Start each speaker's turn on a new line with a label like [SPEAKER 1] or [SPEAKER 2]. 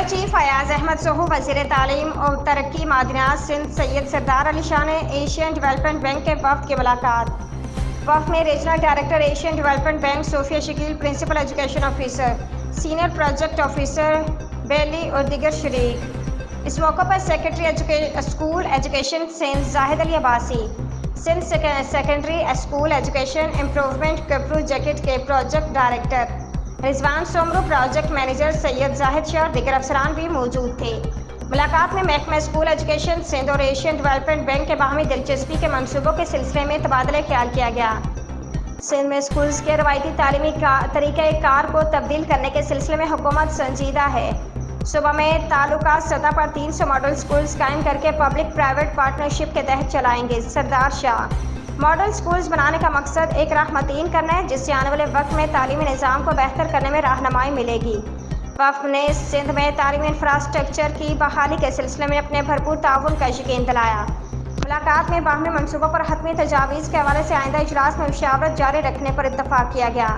[SPEAKER 1] Chief Fayyaz Ahmad سوہو، وزیر تعلیم اور ترقی معدنیات سندھ سید سردار علی شاہ نے ایشین ڈیولپمنٹ بینک کے وفد کی ملاقات۔ وفد میں regional director Asian development bank Sofia Shakil, principal education officer, senior project officer Bailey اور دیگر شریک۔ اس موقع پر secretary school education Sindh Zahid Ali Abbasi, Sindh secondary school education improvement project کے project director Rizwan Soomro, project manager Syed Zahid Shah اور دیگر افسران بھی موجود تھے۔ ملاقات میں محکمہ اسکول ایجوکیشن سندھ اور ایشین ڈیولپمنٹ بینک کے باہمی دلچسپی کے منصوبوں کے سلسلے میں تبادلہ خیال کیا گیا۔ سندھ میں اسکولز کے روایتی تعلیمی طریقہ کار کو تبدیل کرنے کے سلسلے میں حکومت سنجیدہ ہے۔ صوبہ میں تعلقات سطح پر 300 ماڈل اسکولز قائم کر کے پبلک پرائیویٹ پارٹنرشپ کے تحت چلائیں گے۔ سردار شاہ، ماڈل اسکولز بنانے کا مقصد ایک راہ متعین کرنا ہے جس سے آنے والے وقت میں تعلیمی نظام کو بہتر کرنے میں رہنمائی ملے گی۔ وفد نے سندھ میں تعلیمی انفراسٹرکچر کی بحالی کے سلسلے میں اپنے بھرپور تعاون کا یقین دلایا۔ ملاقات میں باہمی منصوبوں پر حتمی تجاویز کے حوالے سے آئندہ اجلاس میں مشاورت جاری رکھنے پر اتفاق کیا گیا۔